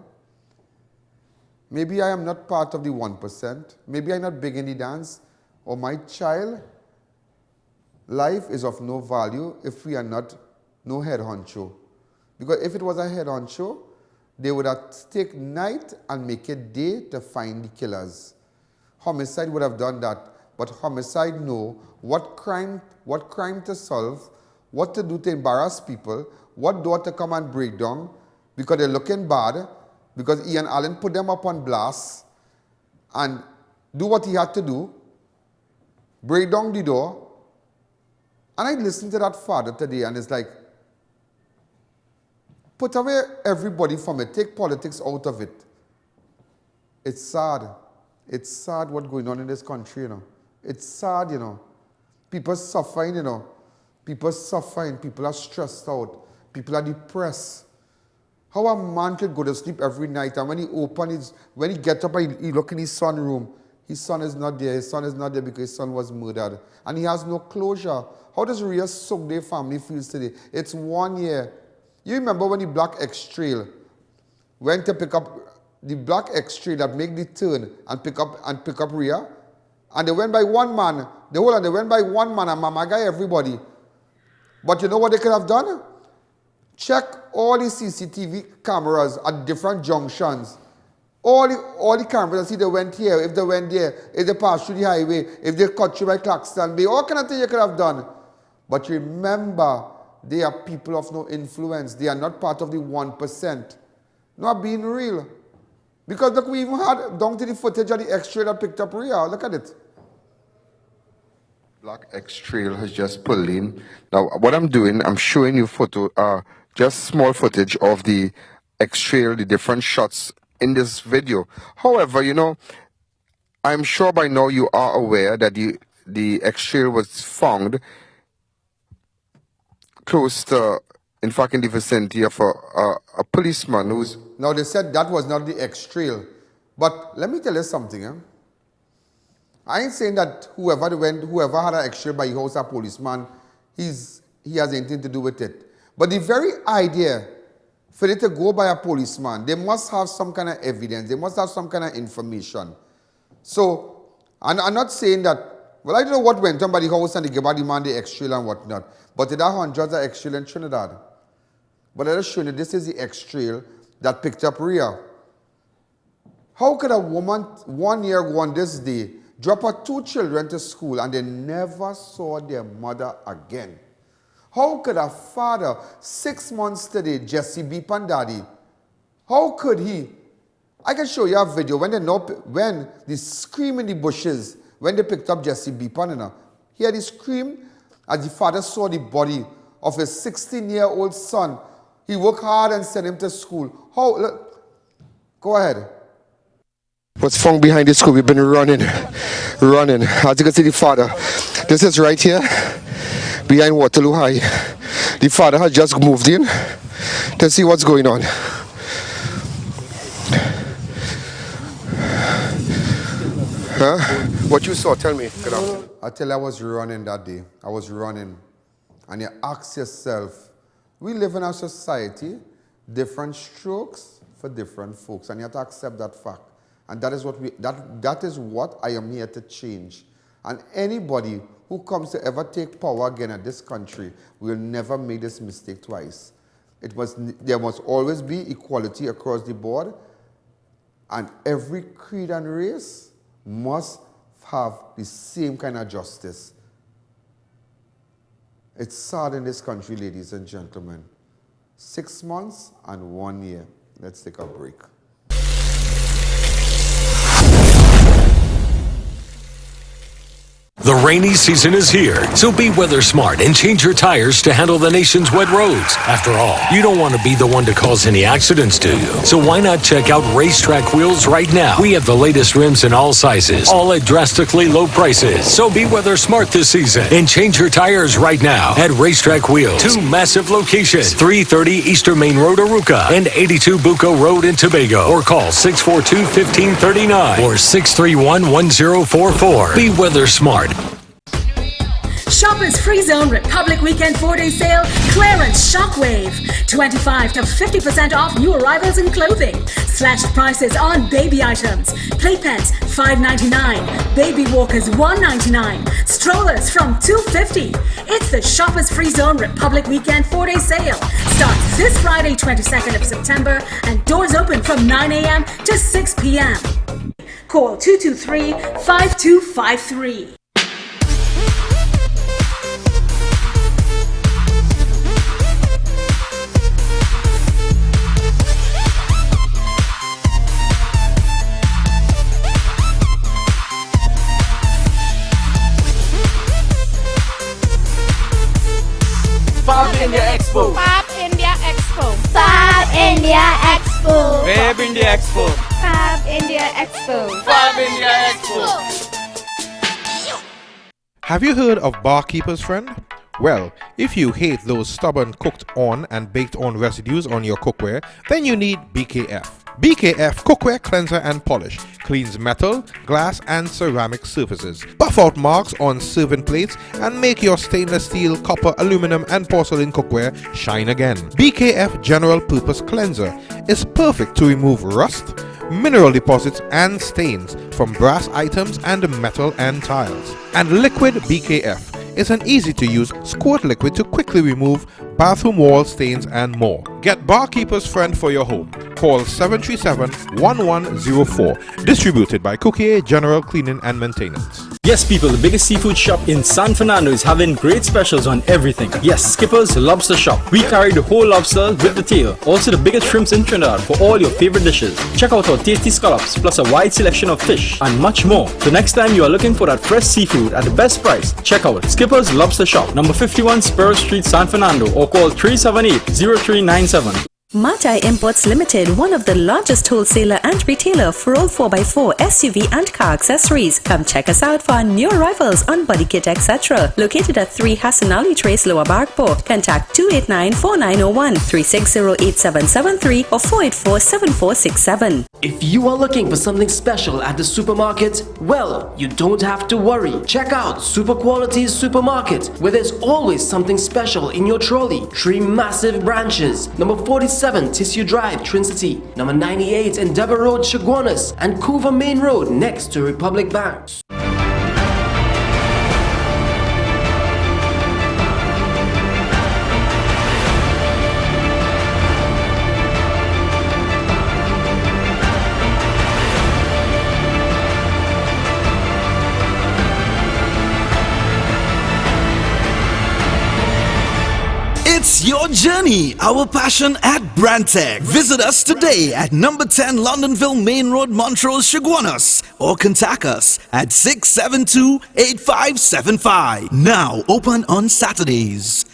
maybe I am not part of the 1%. Maybe I'm not big in the dance. Or my child, life is of no value if we are not no head honcho. Because if it was a head honcho, they would have taken night and make it day to find the killers. Homicide would have done that. But homicide know what crime to solve, what to do to embarrass people, what door to come and break down, because they're looking bad, because I.A.N put them up on blast and do what he had to do, break down the door. And I listened to that father today and it's like, put away everybody from it, take politics out of it. It's sad. It's sad what's going on in this country, you know. It's sad, you know. People suffering, you know. People suffering. People are stressed out. People are depressed. How a man could go to sleep every night and when he gets up and he look in his son's room, his son is not there. His son is not there because his son was murdered. And he has no closure. How does real SOOKDEO family feels today? It's 1 year. You remember when the Black X Trail went to pick up the Black X Trail that make the turn and pick up Rhea? And they went by one man. They went by one man and Mama Guy everybody. But you know what they could have done? Check all the CCTV cameras at different junctions. All the cameras and see they went here, if they went there, if they passed through the highway, if they cut through by Claxton Bay, all kind of things you could have done. But remember, they are people of no influence. They are not part of the 1%. Not being real. Because look, we even had down to the footage of the X-ray that picked up Rhea. Look at it. Black X Trail has just pulled in. Now, what I'm doing, I'm showing you just small footage of the X Trail, the different shots in this video. However, you know, I'm sure by now you are aware that the X Trail was found close to, in fact, in the vicinity of a policeman who's... Now, they said that was not the X Trail. But let me tell you something, I ain't saying that whoever had an X-ray by your house, a policeman, he has anything to do with it. But the very idea for it to go by a policeman, they must have some kind of evidence. They must have some kind of information. So, and I'm not saying that, well, I don't know what went on by the house and they gave the man the X-ray and whatnot. But there are hundreds of X-ray in Trinidad. But I just show you, this is the X-ray that picked up Rhea. How could a woman 1 year ago on this day drop her 2 children to school and they never saw their mother again? How could a father, 6 months today, Jesse BEEPHAN daddy, how could he? I can show you a video when they scream in the bushes, when they picked up Jesse BEEPHAN, you know, he had a scream as the father saw the body of his 16-year-old son. He worked hard and sent him to school. How? Look, go ahead. What's found behind the school? We've been running. As you can see, the father. This is right here, behind Waterloo High. The father has just moved in to see what's going on. Huh? What you saw? Tell me. I tell you, I was running that day. I was running. And you ask yourself, we live in a society, different strokes for different folks, and you have to accept that fact. And that is what I am here to change. And anybody who comes to ever take power again at this country will never make this mistake twice. There must always be equality across the board, and every creed and race must have the same kind of justice. It's sad in this country, ladies and gentlemen. 6 months and 1 year. Let's take a break. The rainy season is here, so be weather smart and change your tires to handle the nation's wet roads. After all, you don't want to be the one to cause any accidents, do you? So why not check out Racetrack Wheels right now? We have the latest rims in all sizes, all at drastically low prices. So be weather smart this season and change your tires right now at Racetrack Wheels. 2 massive locations, 330 Eastern Main Road, Arouca, and 82 Bucco Road in Tobago. Or call 642-1539 or 631-1044. Be weather smart. Shoppers Free Zone Republic Weekend 4-day sale clearance shockwave. 25 to 50% off new arrivals in clothing. Slashed prices on baby items. Playpens $5.99. Baby walkers $1.99. Strollers from $2.50. It's the Shoppers Free Zone Republic Weekend 4-day sale. Starts this Friday 22nd of September and doors open from 9 a.m. to 6 p.m. Call 223-5253. Fab India Expo. Fab India Expo. Fab India Expo. Fab India Expo. Fab India Expo. Fab India Expo. Have you heard of Barkeeper's Friend? Well, if you hate those stubborn cooked on and baked on residues on your cookware, then you need BKF. BKF Cookware Cleanser and Polish cleans metal, glass and ceramic surfaces, buff out marks on serving plates and make your stainless steel, copper, aluminum and porcelain cookware shine again. BKF General Purpose Cleanser is perfect to remove rust, mineral deposits and stains from brass items and metal and tiles. And Liquid BKF is an easy-to-use squirt liquid to quickly remove bathroom wall stains and more. Get Barkeeper's Friend for your home. Call 737-1104. Distributed by Cookie General Cleaning and Maintenance. Yes, people, the biggest seafood shop in San Fernando is having great specials on everything. Yes, Skipper's Lobster Shop. We carry the whole lobster with the tail. Also the biggest shrimps in Trinidad for all your favorite dishes. Check out our tasty scallops, plus a wide selection of fish and much more. So next time you are looking for that fresh seafood at the best price, check out Skipper's Lobster Shop, number 51 Sparrow Street, San Fernando, or call 378-0397. Matai Imports Limited, one of the largest wholesaler and retailer for all 4x4 SUV and car accessories. Come check us out for our new arrivals on body kit, etc. Located at 3 Hassan Ali Trace, Lower Barkport. Contact 289-4901, 360-8773 or 484-7467. If you are looking for something special at the supermarket, well, you don't have to worry. Check out Super Qualities Supermarket, where there's always something special in your trolley. 3 massive branches. Number 47 Tissue Drive, Trinity. Number 98 Endeavour Road, Chaguanas. And Couva Main Road, next to Republic Bank. It's your journey, our passion at Brandtech. Visit us today at number 10 Londonville Main Road, Montrose, Chaguanas, or contact us at 672-8575. Now open on Saturdays.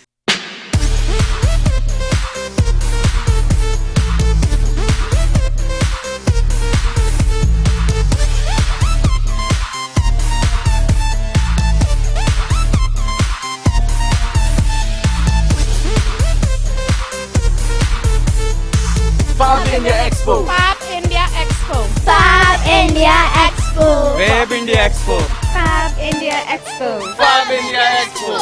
Fab India Expo. Fab India Expo. Fab India Expo. Fab India India Expo. Fab India Expo. Fab India Expo.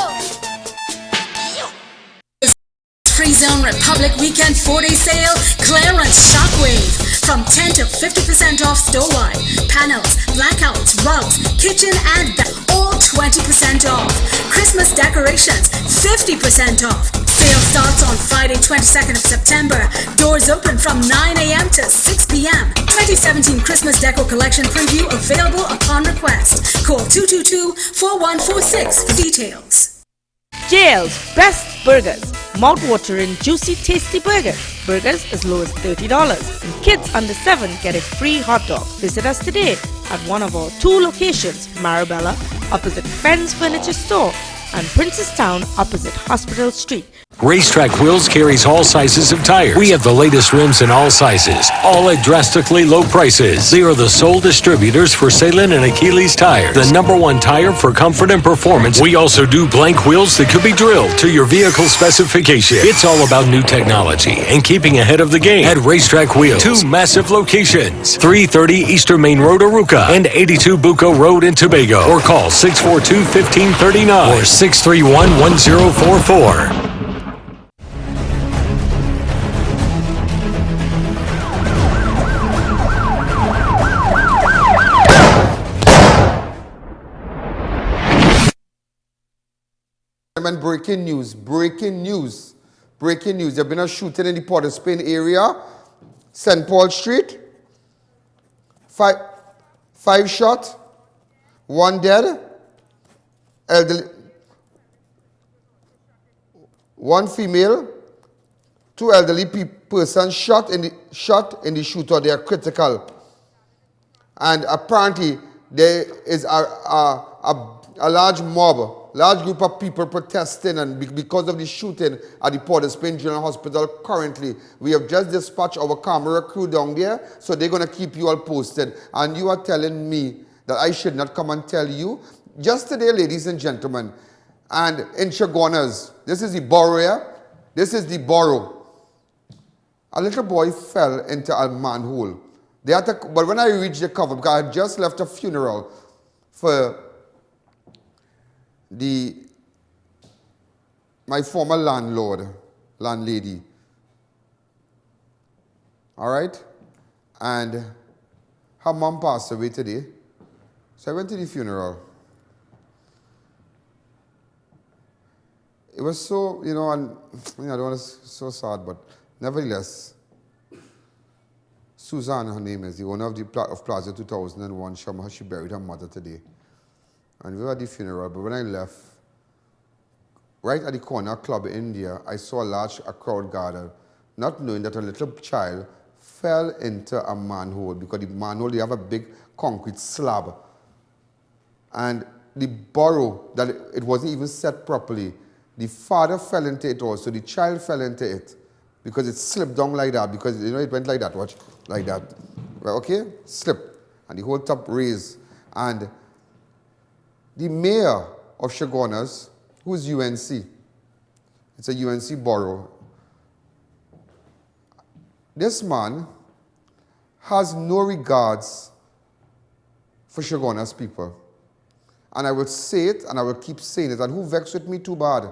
Free Zone Republic Weekend 4-day sale clearance shockwave from 10 to 50% off store-wide. Panels, blackouts, rugs, kitchen and all 20% off. Christmas decorations 50% off. Sale starts on Friday 22nd of September. Doors open from 9 a.m. to 6 p.m. 2017 Christmas Deco Collection preview available upon request. Call 222-4146 for details. JEESE Best Burgers. Mouth-watering, juicy, tasty burgers. Burgers as low as $30. And kids under 7 get a free hot dog. Visit us today at one of our 2 locations, Marabella, opposite Fenn's Furniture Store, and Princestown, opposite Hospital Street. Racetrack Wheels carries all sizes of tires. We have the latest rims in all sizes, all at drastically low prices. They are the sole distributors for Salin and Achilles tires, the #1 tire for comfort and performance. We also do blank wheels that could be drilled to your vehicle specification. It's all about new technology and keeping ahead of the game. At Racetrack Wheels, 2 massive locations, 330 Eastern Main Road, Aruca, and 82 Bucco Road in Tobago. Or call 642-1539 or 631-1044. Breaking news, breaking news, breaking news. There's been a shooting in the Port of Spain area, St. Paul Street. Five shot, 1 dead, elderly, 1 female, 2 elderly persons shot in the shootout. They are critical. And apparently there is a large mob, large group of people protesting, and because of the shooting at the Port of Spain General Hospital currently. We have just dispatched our camera crew down there, so they're going to keep you all posted. And you are telling me that I should not come and tell you? Just today, ladies and gentlemen, and in Chaguanas, this is the borough here, this is the borough. A little boy fell into a manhole. But when I reached the cover, because I had just left a funeral for my former landlady. All right? And her mom passed away today. So I went to the funeral. It was so, and I don't want to, so sad, but nevertheless, Susan, her name is, the owner of Plaza 2001, she buried her mother today. And we were at the funeral, but when I left, right at the corner of Club India, I saw a crowd gathered, not knowing that a little child fell into a manhole, because the manhole, they have a big concrete slab. And the burrow, that it wasn't even set properly, the father fell into it also, the child fell into it, because it slipped down like that, because, it went like that, watch, like that. Well, okay? Slipped. And the whole top raised. And the mayor of Chaguanas, who is UNC, it's a UNC borough, this man has no regards for Chaguanas people. And I will say it, and I will keep saying it, and who vexed with me too bad.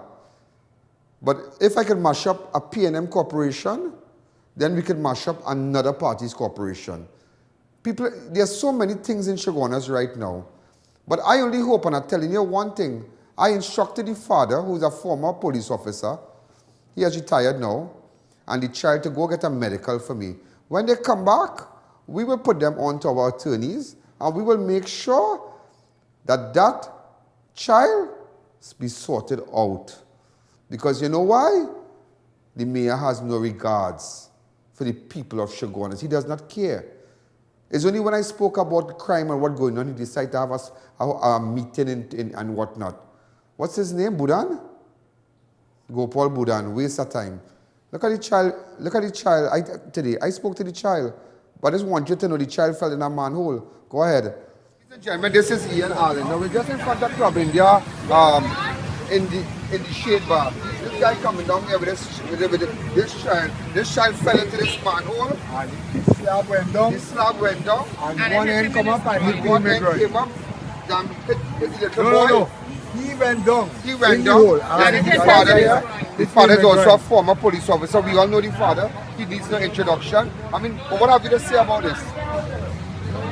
But if I can mash up a P&M corporation, then we can mash up another party's corporation. People, there's so many things in Chaguanas right now. But I only hope, and I'm telling you one thing, I instructed the father, who's a former police officer, he has retired now, and the child to go get a medical for me. When they come back, we will put them on to our attorneys, and we will make sure that that child be sorted out. Because you know why? The mayor has no regards for the people of Chaguanas. He does not care. It's only when I spoke about crime and what's going on, he decided to have a meeting and whatnot. What's his name? Budan? Gopal Budan. Waste of time. Look at the child. Look at the child. Today, I spoke to the child. But I just want you to know the child fell in a manhole. Go ahead. Ladies and gentlemen, this is I.A.N. Now we're just in front of Club India in the shade bar. This guy coming down here with this child. This child fell into this manhole. And the slab went down. And one end come up and one end came up. damn hit his little No, boy. no, no. He went down. He went in the down. hole. And And his the father other here. guy, His father is also a former police officer. We all know the father. He needs no introduction. I mean, what have you to say about this?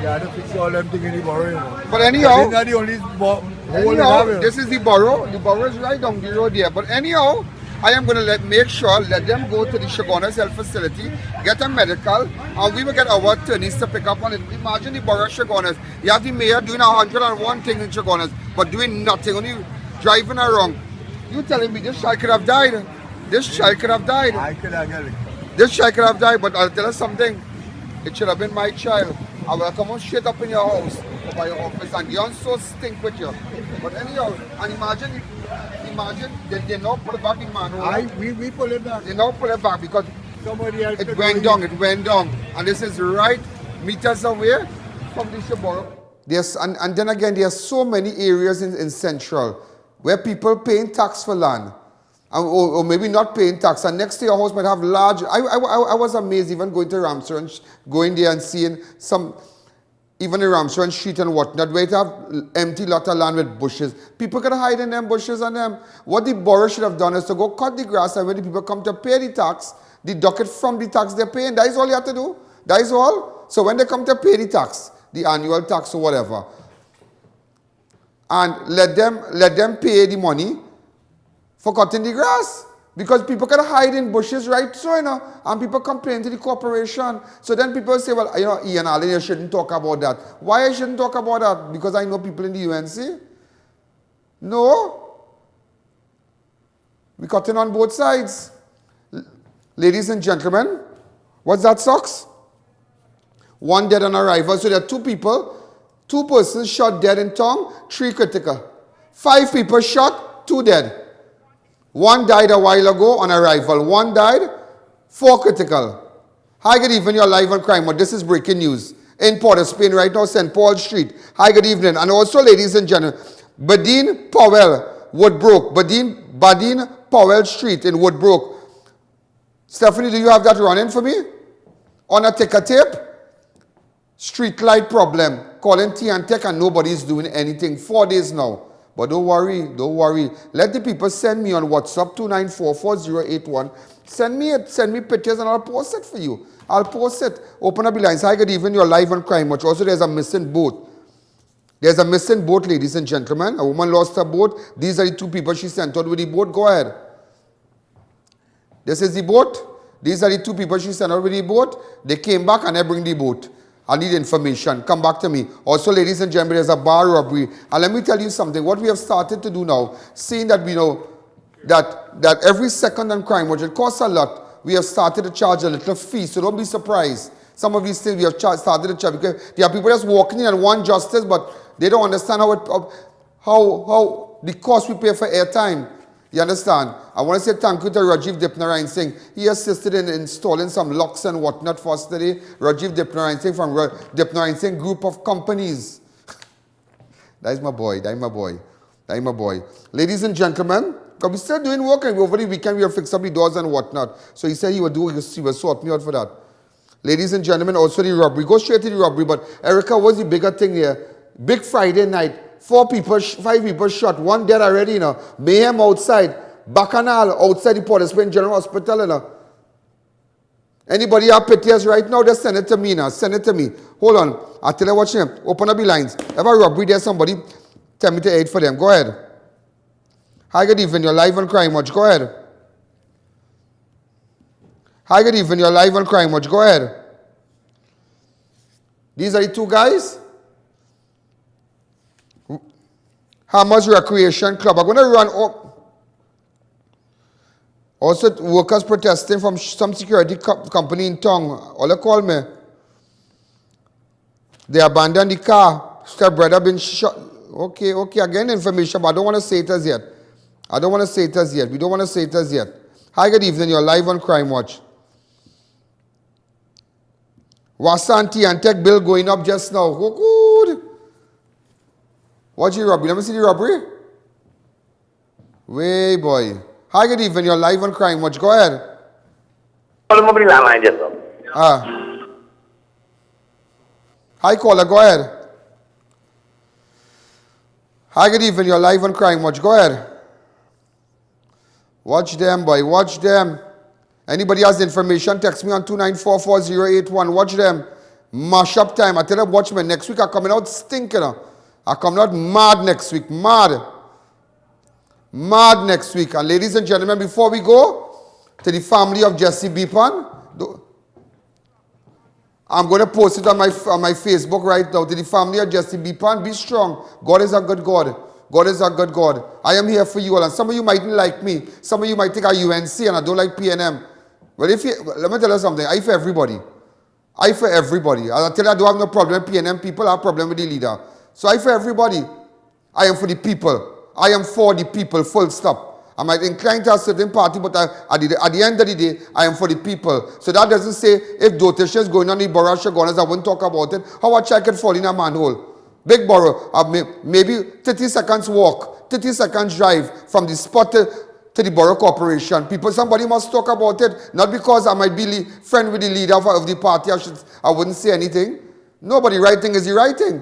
You have to fix all them things in the borough, you know. But anyhow, This is not the only hole in anyhow, the this is the borough. The borough is right down the road here. But anyhow, I am going to let them go to the Shogunas Health Facility, get a medical, and we will get our attorneys to pick up on it. Imagine the borough of Shogunas. You have the mayor doing 101 things in Shogunas, but doing nothing, only driving around. You telling me this child could have died? This child could have died. I could have got it. This child could have died, but I'll tell you something. It should have been my child. I will come on straight up in your house or by your office and the so stink with you. But anyhow, and imagine they now put it back in man. We pull it back. They now pull it back because somebody else it went down. And this is right meters away from the Shaboro. Yes, and then again, there are so many areas in Central where people paying tax for land. Or maybe not paying tax, and next to your house might have large. I was amazed even going to Ramsey, going there and seeing some, even in Ramsey Street and whatnot, where you have empty lot of land with bushes. People can hide in them bushes and them. What the borough should have done is to go cut the grass, and when the people come to pay the tax, deduct it from the tax they're paying. That is all you have to do. That is all. So when they come to pay the tax, the annual tax or whatever, and let them pay the money for cutting the grass, because people can hide in bushes, right? So, and people complain to the corporation. So then people say, well, I.A.N, you shouldn't talk about that. Why I shouldn't talk about that? Because I know people in the UNC? No. We're cutting on both sides. Ladies and gentlemen, what's that, Socks? 1 dead on arrival. So there are 2 people, 2 persons shot dead in Tong, 3 critical. 5 people shot, 2 dead. 1 died a while ago on arrival. 1 died, 4 critical. Hi, good evening. You're live on Crime Watch. This is breaking news. In Port of Spain right now, St. Paul Street. Hi, good evening. And also, ladies and gentlemen, Badine Powell, Woodbrook. Badine Powell Street in Woodbrook. Stephanie, do you have that running for me? On a ticker tape? Street light problem. Calling T and Tech and nobody's doing anything. 4 days now. But don't worry. Let the people send me on WhatsApp 2944081. Send me pictures and I'll post it for you. I'll post it. Open up the lines. Hi, good evening. You're live on Crime Watch. Also, there's a missing boat. There's a missing boat, ladies and gentlemen. A woman lost her boat. These are the 2 people she sent out with the boat. Go ahead. This is the boat. These are the 2 people she sent out with the boat. They came back and they bring the boat. I need information. Come back to me. Also, ladies and gentlemen, there's a bar robbery. And let me tell you something. What we have started to do now, seeing that we know that every second on Crime Watch, it costs a lot, we have started to charge a little fee. So don't be surprised. Some of these things we have started to charge, because there are people just walking in and want justice, but they don't understand how the cost we pay for airtime. You understand? I want to say thank you to Rajiv Dipnarayan Singh. He assisted in installing some locks and whatnot for us today. Rajiv Dipnarayan Singh from Dipnarayan Singh Group of Companies. That is my boy. Ladies and gentlemen, because we're still doing work, and over the weekend we will fix up the doors and whatnot. So he said he will sort me out for that. Ladies and gentlemen, also the robbery. Go straight to the robbery. But Erica, what's the bigger thing here? Big Friday night. 5 people shot. 1 dead already, Mayhem outside. Bacchanal outside the Port of Spain General Hospital, Anybody have pictures right now? Just send it to me now. Send it to me. Hold on. I'll tell you what's name. Open up the lines. If a robbery there, somebody tell me to aid for them. Go ahead. Hi, good evening. You're live on Crime Watch. Go ahead. Hi, good evening. You're live on Crime Watch. Go ahead. These are the 2 guys. Hammers Recreation Club. I'm going to run up. Also, workers protesting from some security company in Tong. All they call me. They abandoned the car. Stepbrother been shot. Okay. Again, information, but I don't want to say it as yet. We don't want to say it as yet. Hi, good evening. You're live on Crime Watch. Wasanti and Tech bill going up just now. Oh, good. What's the robbery? Let me see the robbery. Way, boy. Hi, good evening. You're live on Crime Watch. Go ahead. Hi, caller. Go ahead. Hi, good evening. You're live on Crime Watch. Go ahead. Watch them, boy. Watch them. Anybody has information, text me on 2944081. Watch them. Mash up time. I tell you, watch me. Next week, I'm coming out stinking. I'm coming out mad next week. Mad. Mad next week. And ladies and gentlemen, before we go to the family of Jesse BEEPHAN, I'm going to post it on my Facebook right now. To the family of Jesse BEEPHAN, be strong. God is a good God. God is a good God. I am here for you all. And some of you mightn't like me. Some of you might think I'm UNC and I don't like PNM. But let me tell you something. I for everybody. I for everybody. As I tell you, I don't have no problem with PNM people. I have a problem with the leader. So I for everybody. I am for the people. I am for the people, full stop. I might incline to a certain party, but at the end of the day, I am for the people. So that doesn't say if dotation is going on in Borough Shogunas, I won't talk about it. How a child can fall in a manhole. Big borough, maybe 30 seconds walk, 30 seconds drive from the spot to the borough corporation. Somebody must talk about it, not because I might be friend with the leader of the party, I wouldn't say anything. Nobody writing is the writing.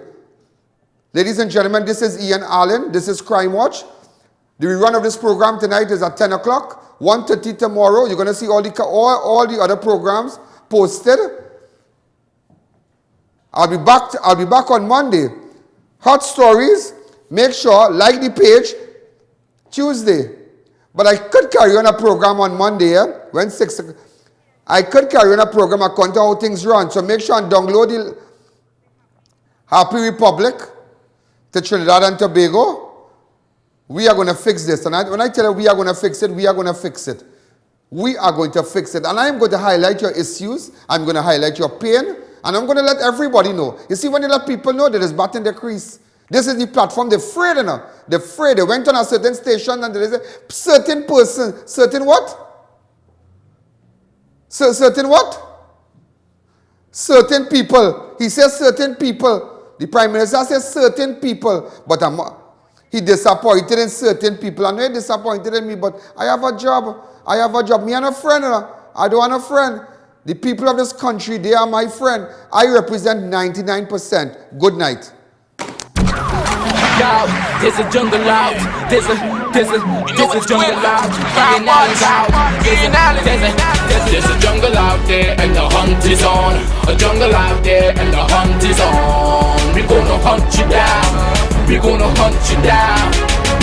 Ladies and gentlemen, this is I.A.N. This is Crime Watch. The rerun of this program tonight is at 10 o'clock, 1:30 tomorrow. You're going to see all the other programs posted. I'll be back on Monday. Hot stories. Make sure, like the page, Tuesday. But I could carry on a program on Monday, when 6 o'clock. I could carry on a program according to how things run. So make sure and download the Happy Republic to Trinidad and Tobago. We are going to fix this. And when I tell you we are going to fix it, we are going to fix it. We are going to fix it. And I am going to highlight your issues. I'm going to highlight your pain. And I'm going to let everybody know. You see, when you let people know, there is bat in the crease. This is the platform. They're afraid, you know. They're afraid. They went on a certain station and there is a certain person. Certain what? Certain what? Certain people. He says certain people. The Prime Minister says certain people. But he disappointed in certain people. I know he disappointed in me, but I have a job. I have a job. Me and a friend. I don't want a friend. The people of this country, they are my friend. I represent 99%. Good night. There's a jungle out. There's a jungle out. There's a jungle out there and the hunt is on. A jungle out there and the hunt is on. We're gonna hunt you down. We're gonna hunt you down.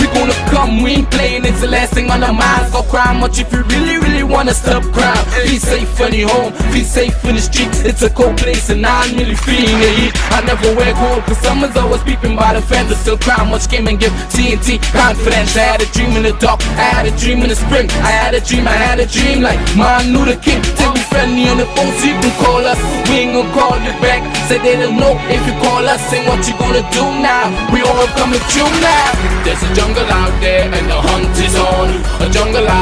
We gonna come, we ain't playing, it's the last thing on our minds. Go cry much if you really wanna stop crime. Be safe in your home, be safe in the streets. It's a cold place and I'm really feeling the heat. I never wear gold cause someone's always peeping by the fence. Still cry much, came and give TNT confidence. I had a dream in the dark, I had a dream in the spring. I had a dream like Martin Luther King. Take me friendly on the phone so you can call us. We ain't gonna call you back, say they don't know if you call us. Say what you gonna do now, we all coming through now. There's a jungle out there and the hunt is on. A jungle out